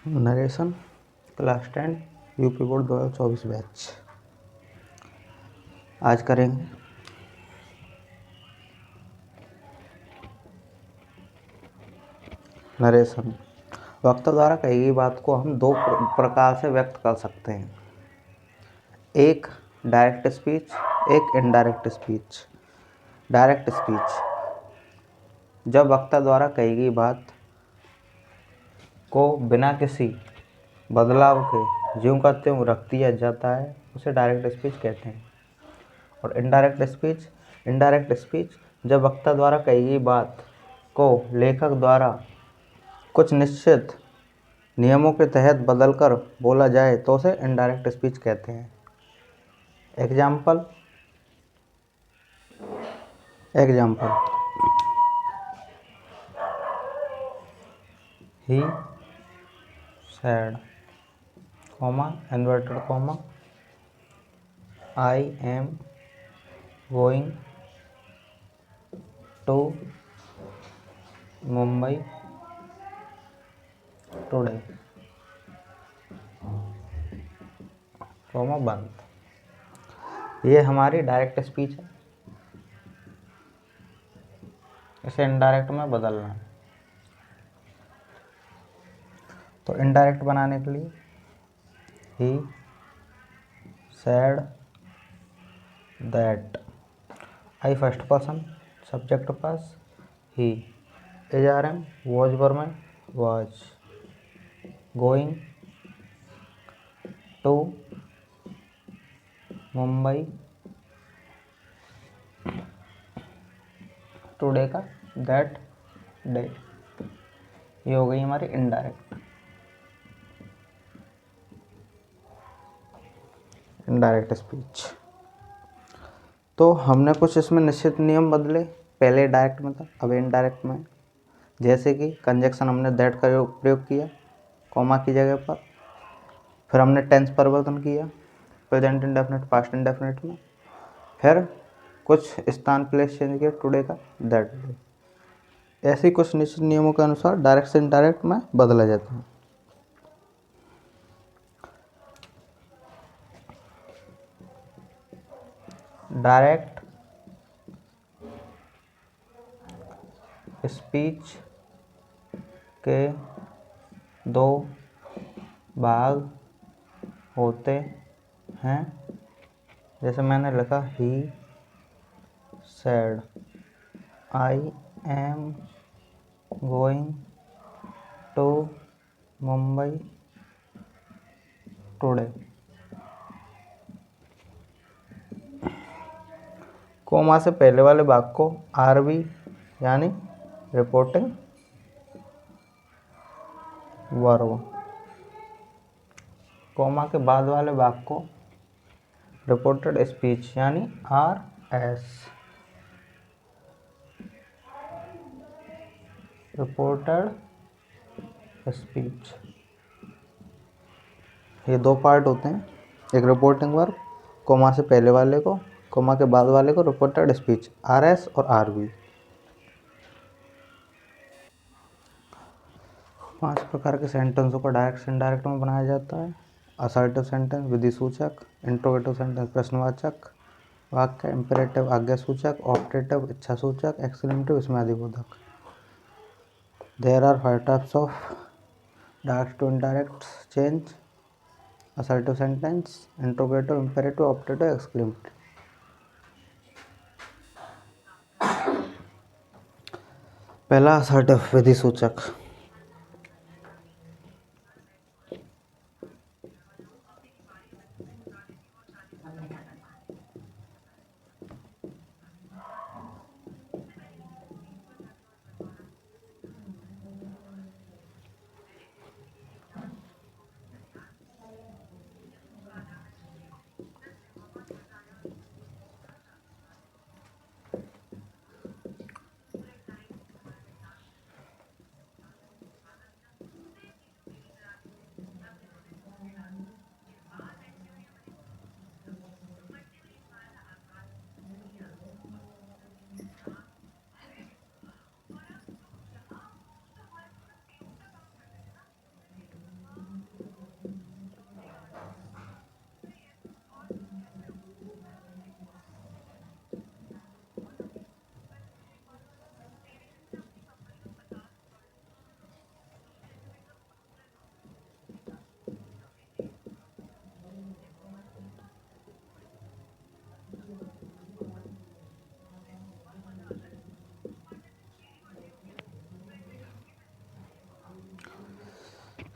Narration class 10 UP board 2024 batch. आज करेंगे narration. वक्ता द्वारा कही गई बात को हम दो प्रकार से व्यक्त कर सकते हैं, एक डायरेक्ट स्पीच, एक इनडायरेक्ट स्पीच। डायरेक्ट स्पीच, जब वक्ता द्वारा कही गई बात को बिना किसी बदलाव के ज्यों का त्यों रख दिया जाता है, उसे डायरेक्ट स्पीच कहते हैं। और इनडायरेक्ट स्पीच जब वक्ता द्वारा कही गई बात को लेखक द्वारा कुछ निश्चित नियमों के तहत बदलकर बोला जाए तो उसे इनडायरेक्ट स्पीच कहते हैं। Example he said, inverted comma, I am going to Mumbai today, comma बंद। ये हमारी डायरेक्ट स्पीच है, इसे इनडायरेक्ट में बदलना है। तो इनडायरेक्ट बनाने के लिए he said that, I first person, subject pass he, is RM, was Varman was, going to Mumbai today का दैट डे। ये हो गई हमारी इनडायरेक्ट स्पीच। तो हमने कुछ इसमें निश्चित नियम बदले, पहले डायरेक्ट में था, अब इनडायरेक्ट में। जैसे कि कंजक्शन हमने दैट का प्रयोग किया कॉमा की जगह पर, फिर हमने टेंस परिवर्तन किया प्रेजेंट इंडेफिनिट पास्ट इंडेफिनिट में, फिर कुछ स्थान प्लेस चेंज किया टुडे का दैट डे। ऐसे कुछ निश्चित नियमों के अनुसार डायरेक्ट से इनडायरेक्ट में बदला जाता है। डायरेक्ट स्पीच के दो भाग होते हैं। जैसे मैंने लिखा he said, I am going to Mumbai today. Comma से पहले वाले भाग को आरबी यानी रिपोर्टिंग वर्ब, कोमा के बाद वाले भाग को रिपोर्टेड स्पीच यानी आरएस, रिपोर्टेड स्पीच। ये दो पार्ट होते हैं, एक रिपोर्टिंग वर्ब, कोमा से पहले वाले को, कोमा के बाद वाले को रिपोर्टेड स्पीच, आरएस और आरबी। 5 प्रकार के सेंटेंसों को डायरेक्ट से इनडायरेक्ट में बनाया जाता है। असर्टिव सेंटेंस विधि सूचक, इंट्रोगेटिव सेंटेंस प्रश्नवाचक वाक्य, इंपेरेटिव आज्ञा सूचक, ऑप्टेटिव इच्छा सूचक, एक्सक्लेमेटिव विस्मयादिबोधक। There are 5 types of direct to indirect change: assertive sentence, interrogative, imperative, optative, exclamative. पहला असर्टिव विधि सूचक।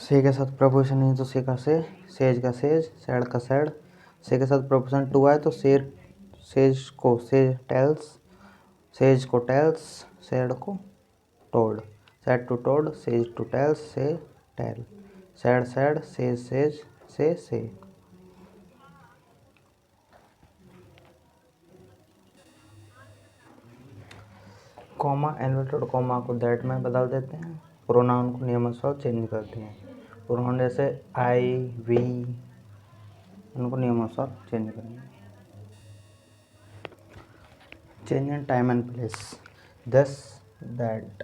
से के साथ प्रपोजिशन नहीं तो से का सेज का सेज, सैड का सैड। से के साथ प्रपोजिशन टू आए तो सेज को सेज टेल्स, सेज को टेल्स, सैड को told, said to told, says to tells, say tell, said said, says say. Comma inverted comma को दैट में बदल देते हैं। प्रोनाउन को नियमानुसार चेंज करते हैं। प्रोनाउन जैसे आई, वी, उनको नियमानुसार चेंज करेंगे। Change in time and place, this, that,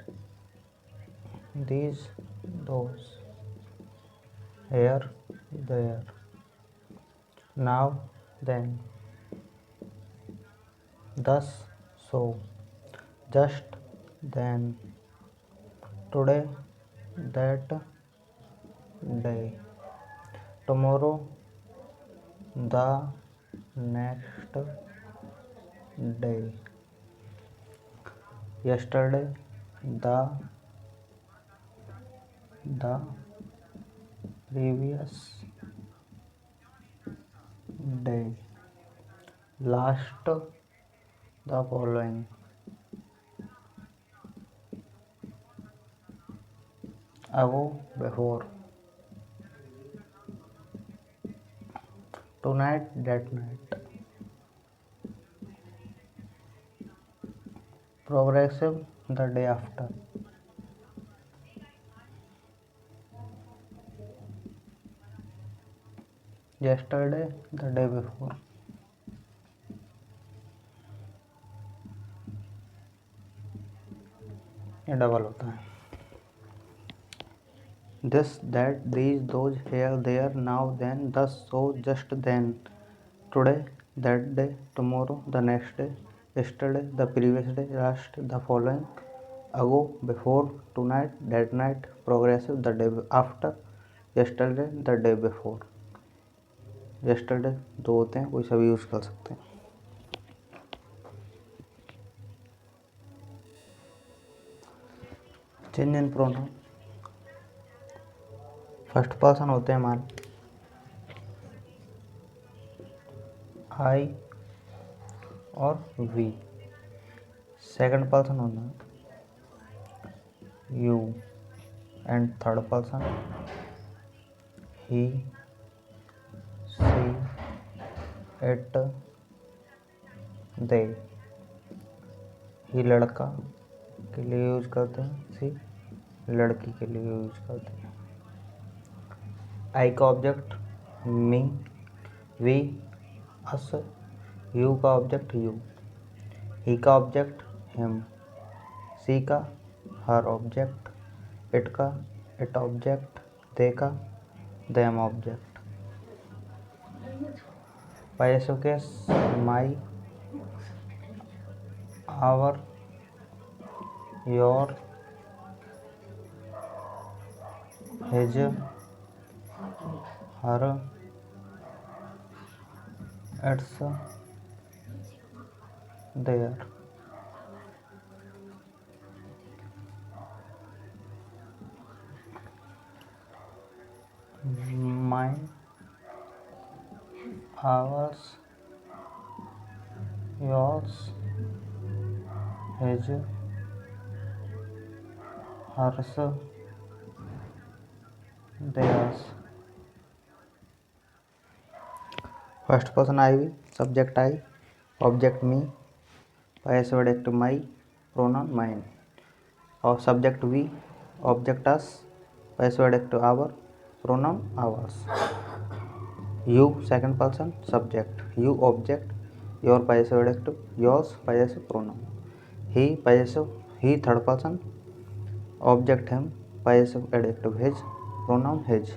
these, those, here, there, now, then, thus, so, just, then, today, that, day, tomorrow, the next day, yesterday, the previous day, last, the following, ago, before, tonight, that night, progressive, the day after, yesterday, the day before, ये double होता है। This, that, these, those, here, there, now, then, thus, so, just, then, today, that day, tomorrow, the next day, yesterday, the previous day, last, the following, ago, before, tonight, that night, progressive, the day after, yesterday, the day before। yesterday दो होते हैं, कोई सभी use कर सकते हैं। Change in pronoun, first person होते हैं हमारे आई और वी, सेकंड पर्सन होना you, and third person he, she, it, they. He लड़का के लिए यूज करते हैं, सी लड़की के लिए यूज करते हैं। आई का object me, we, us, you का ऑब्जेक्ट यू, ही का ऑब्जेक्ट हिम, सी का हर ऑब्जेक्ट, इट का इट ऑब्जेक्ट, दे का देम ऑब्जेक्ट। पैसों के my, our, your, his, her, its, their. Mine, ours, yours, his, hers, theirs. First person I, subject I, object me, passive adjective my, pronoun mine. और subject we, object us, passive adjective our, pronoun ours. You second person subject, you object, your passive adjective, yours passive pronoun. He third person object him, passive adjective his, pronoun his.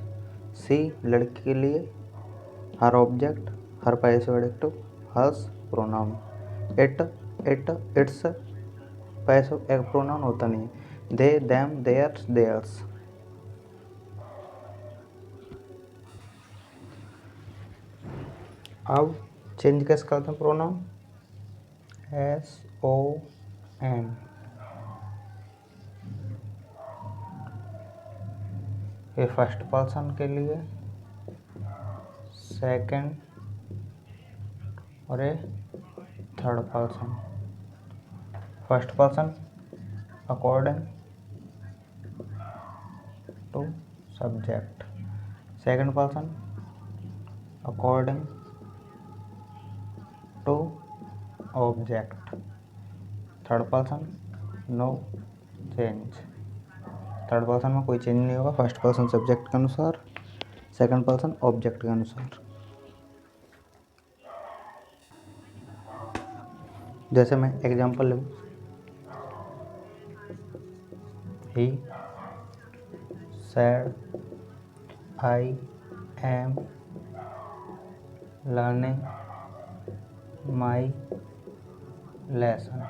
She लड़की के लिए, her object, her passive adjective, hers pronoun. Its passive एक pronoun होता नहीं है। They, them, theirs, theirs. अब change कैसे करते हैं प्रोनाउन, SON। ये फर्स्ट पर्सन के लिए, सेकंड और ये third person. First person according to subject, second person according to object, third person no change. Third person में कोई चेंज नहीं होगा, फर्स्ट पर्सन सब्जेक्ट के अनुसार, सेकंड पर्सन ऑब्जेक्ट के अनुसार। जैसे मैं एग्जांपल लूँ, ही said I am learning my lesson।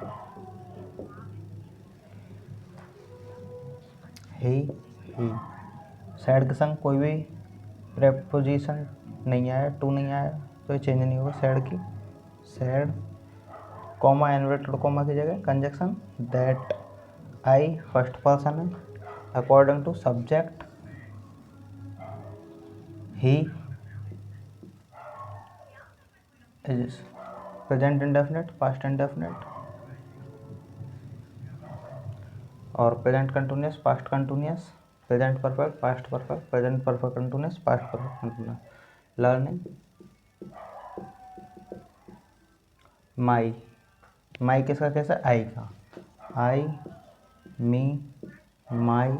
He sad के संग कोई भी प्रेपोजिशन नहीं आया, टू नहीं आया, तो ये चेंज नहीं होगा। सैड की सैड कॉमा इन्वर्टेड कॉमा की जगह conjunction that. I first person है, according to subject he is present indefinite, past indefinite और present continuous, past continuous, present perfect, past perfect, present perfect continuous, past perfect continuous. Learning my, my किसका कैसा, आई का, आई me माई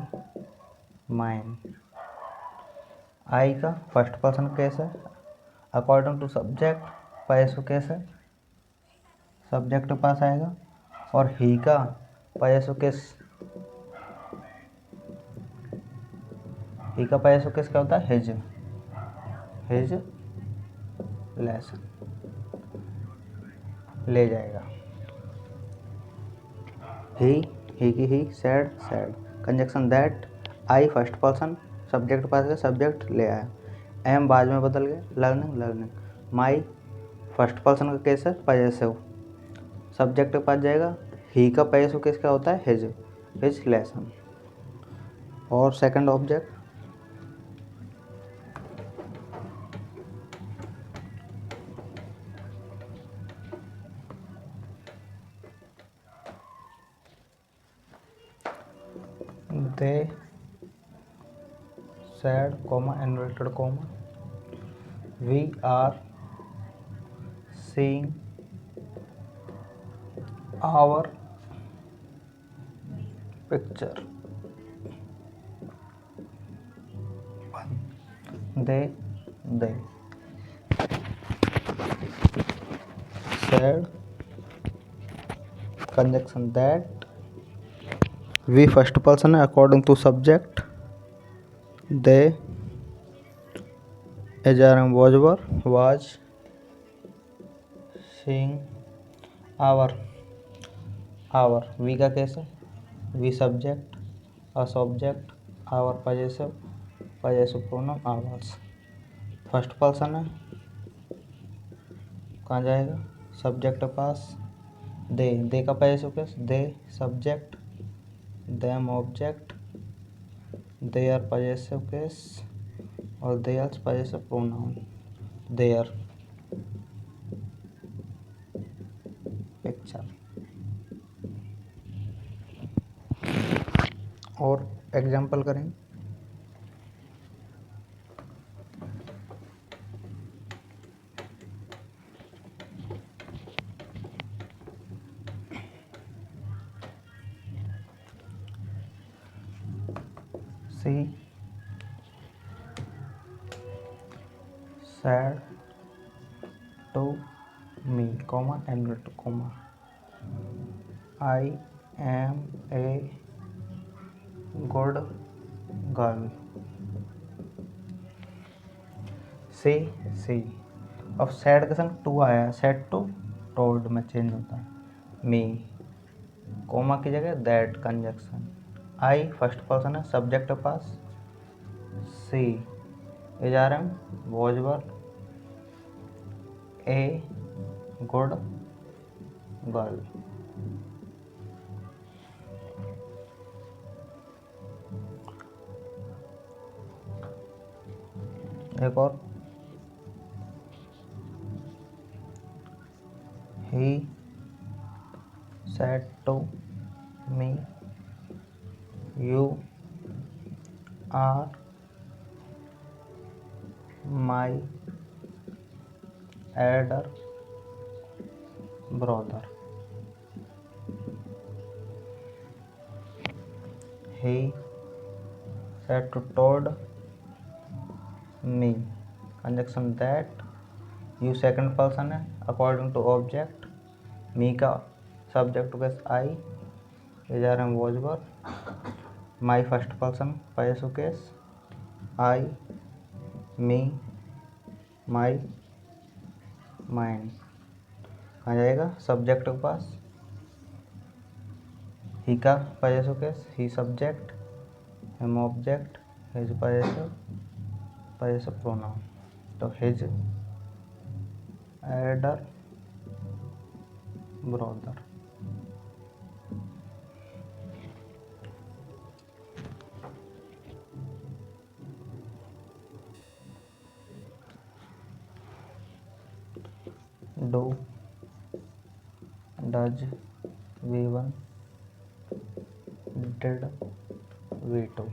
mine. आई का first person कैसा, according to subject, पैसो कैसे subject के पास आएगा। और ही का पैसो किस, ही का पैसो किस क्या होता है, हिज लेसन ले जाएगा। ही की he, said conjunction that. I first person subject पास गया, सब्जेक्ट ले आया, एम बाद में बदल गया, लर्निंग। माई फर्स्ट पर्सन का केस है, पजेसिव, सब्जेक्ट के पास जाएगा। ही का पजेसिव केस क्या होता है, हिज लेसन। और second object they said comma inverted comma we are seeing our picture। they said conjunction that, we first person है according to subject, they HRM was seeing our we का कैसे, we subject, us object, our possessive pronoun ours। First person है, कहाँ जाएगा, subject के पास, they का possessive case, they subject, them object, their possessive case और theirs possessive pronoun, their picture. और एग्जाम्पल करें, she said to me comma and comma I am a good girl. She अब सैड के संग to आया, said to told में change होता है। मी कोमा की जगह that conjunction. I first person है, सब्जेक्ट के पास, she HRM was a good girl. एक और, he said to me you are my elder brother. He said to told me, conjunction that, you second person है according to object, me का subject के I, इधर हम was were, my first person possessive case, I, me, my, mine. कहाँ जाएगा subject के पास, he का possessive case, he subject, him object, his possessive pronoun. तो his elder brother. Do, does, V1, did, V2,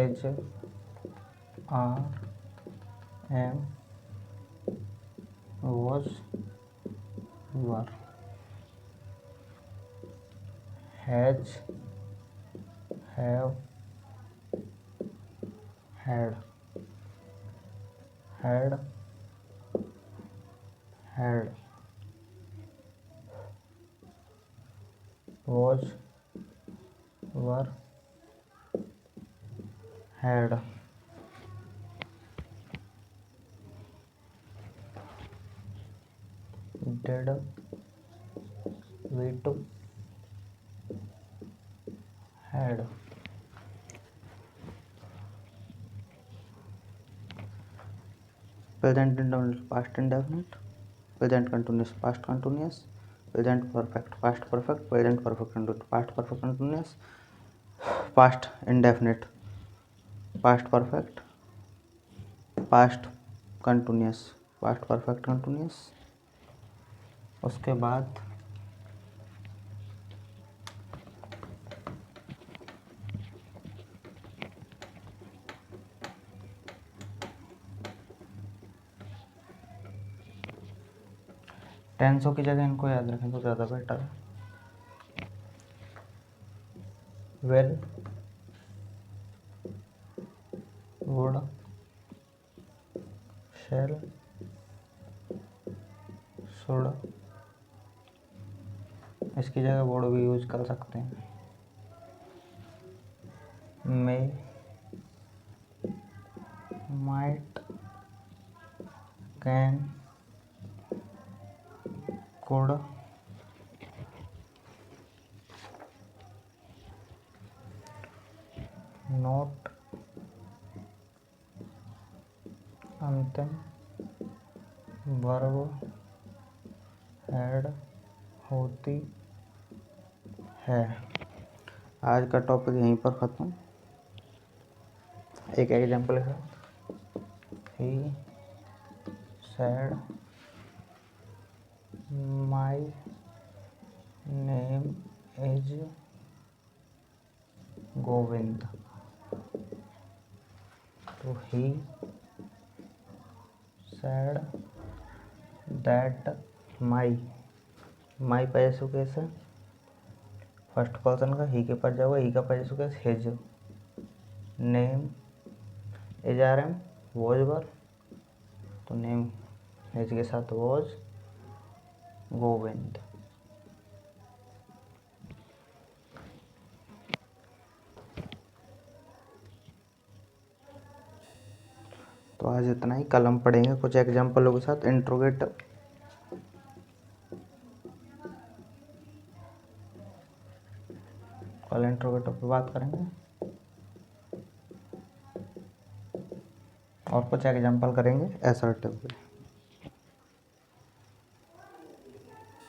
is, are, am, was, were, has, have, had, was, were, had। did, V2, had। Present indefinite past indefinite, present continuous past continuous, present perfect past perfect, present perfect continuous past perfect continuous, past indefinite past perfect, past continuous past perfect continuous. उसके बाद टेंसों की जगह इनको याद रखें तो ज़्यादा better है। विल, वुड, शैल, शुड, इसकी जगह वुड भी यूज कर सकते हैं। मे, माइट, कैन, कुड, नोट, अंतिम, वर्ब, हैड, होती है। आज का टॉपिक यहीं पर ख़त्म। एक एग्जाम्पल है, ही said my name is Govind. तो he said that my पैसो कैसे फर्स्ट पर्सन का, ही के पास जाओगे, ही का possessive case his, name is are am was were, तो नेम हिज के साथ वॉज गोविंद। तो आज इतना ही, कल हम पढ़ेंगे कुछ एग्जाम्पलों के साथ इंट्रोगेटिव। कल इंट्रोगेटिव पे बात करेंगे और कुछ एग्जाम्पल करेंगे असर्टिव पे।